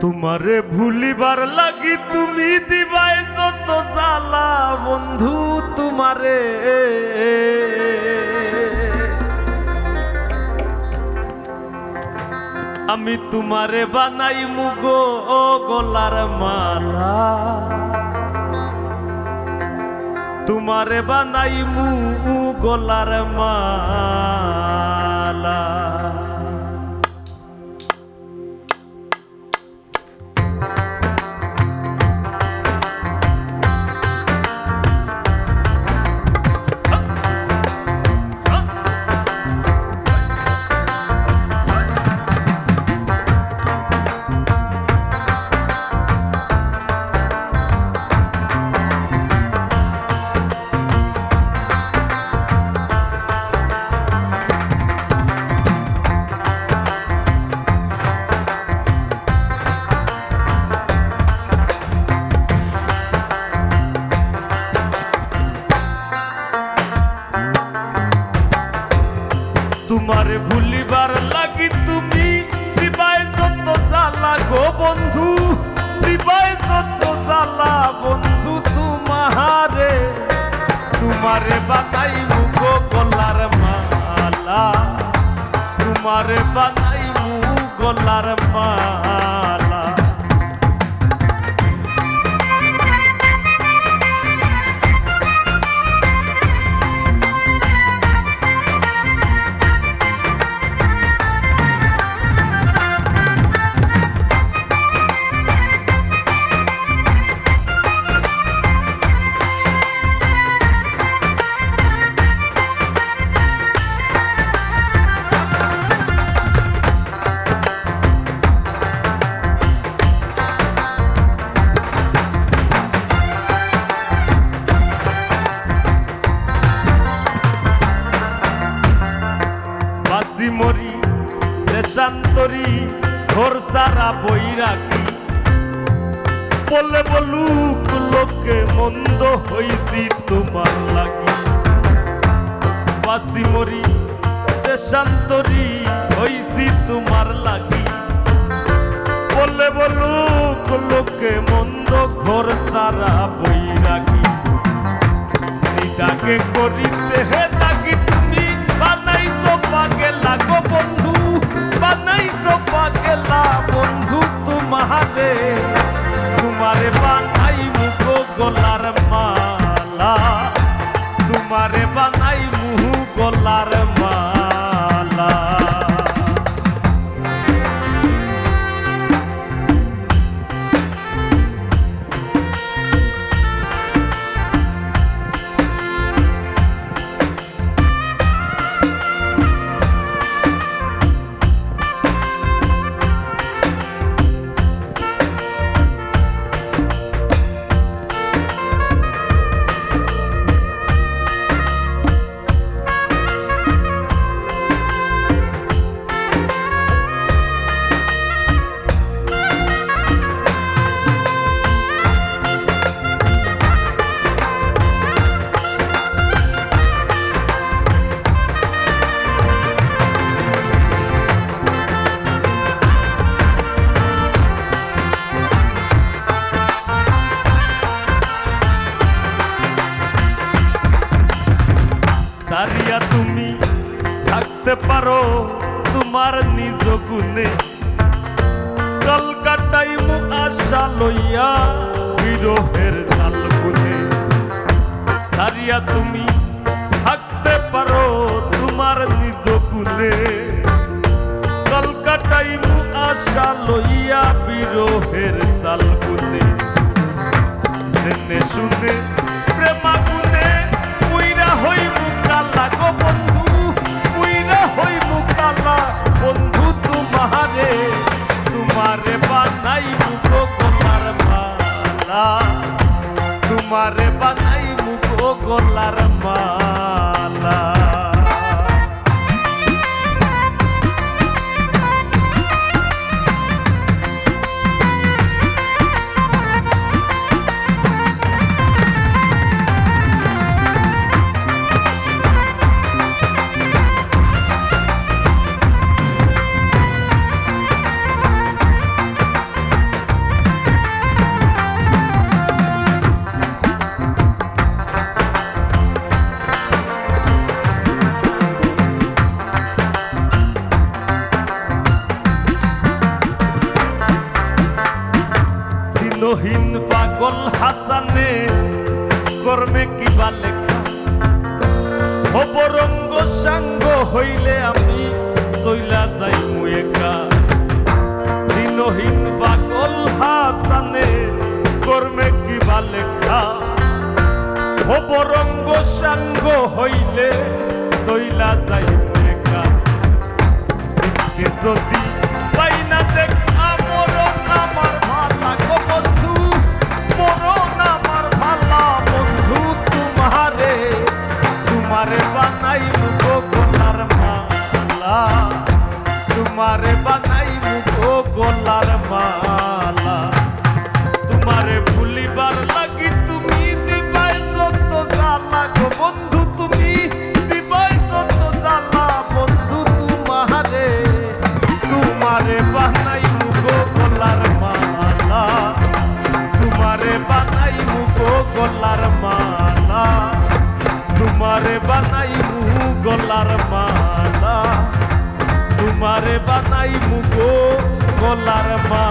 তোমারে ভুলিবার লাগি তুমি দিবাই যত জ্বালা বন্ধু তোমারে আমি তোমারে বানাই মুগো গলার মালা তোমারে বানাই মু গলার মালা তোমারে ভুলিবার লাগি তুমি দিবাই যত জ্বালা গো বন্ধু দিবাই যত জ্বালা বন্ধু তোমারে তোমারে বানাই মুগো গলার মালা তোমারে বানাই মু গলার মালা মরি দেশান্তরি ঘর সারা বই রাখি বলে বলুক লোকে মন্দ হইছি তোমার লাগি বাসি মরি দেশান্তরি হইছি তোমার লাগি বলে বলুক লোকে মন্দ ঘর সারা বই রাখি নিদাকে করিতে হে থাকি তুমি বানাইছো পাগেলা গো বন্ধু বানাইছো পাগেলা বন্ধু তোমারে তোমারে বানাই মুগো গলার মালা তোমারে বানাই মুহু গলার মালা সারিয়া তুমি থাকতে পারো তোমার নিজ গুণে কলকাতায় মু আশা লইয়া বিরহের জাল গুনে সারিয়া তুমি থাকতে পারো তোমার নিজ গুণে কলকাতায় মু আশা লইয়া বিরহের জাল গুনে জেনে শুনে প্রেমা গুনে উইরা হই মুকালা গো বন্ধু উইরা হই মুকালা বন্ধু তোমারে তোমারে বানাই মুগো গলার মালা তোমারে বানাই মুগো গলার মালা দিনহীন পাগল হাসানে কর্মে কিবা লেখা অপরঙ্গ সাঙ্গ হইলে আমি চইলা যাইমু একা দিনহীন পাগল হাসানে কর্মে কিবা লেখা অপরঙ্গ সাঙ্গ হইলে চইলা যাইমু একা সিটকে যদি পাই না দেখ মরণ আমার ভালা গো বন্ধু মরণ আমার ভালা বন্ধু তোমারে বানাই মুখো গোলার মালা তোমারে বানাই মুখো গোলার মালা তোমারে ভুলিবার লাগি তুমি দিবাই যত জ্বালা গো বন্ধু তুমি দিবাই যত জ্বালা বন্ধু তোমারে বানাই মুখো গোলার মালা তোমারে বানাই মুখো গোলার মালা তোমারে বানাই মুখো গোলার মালা তোমারে বানাই মুখো গোলার মালা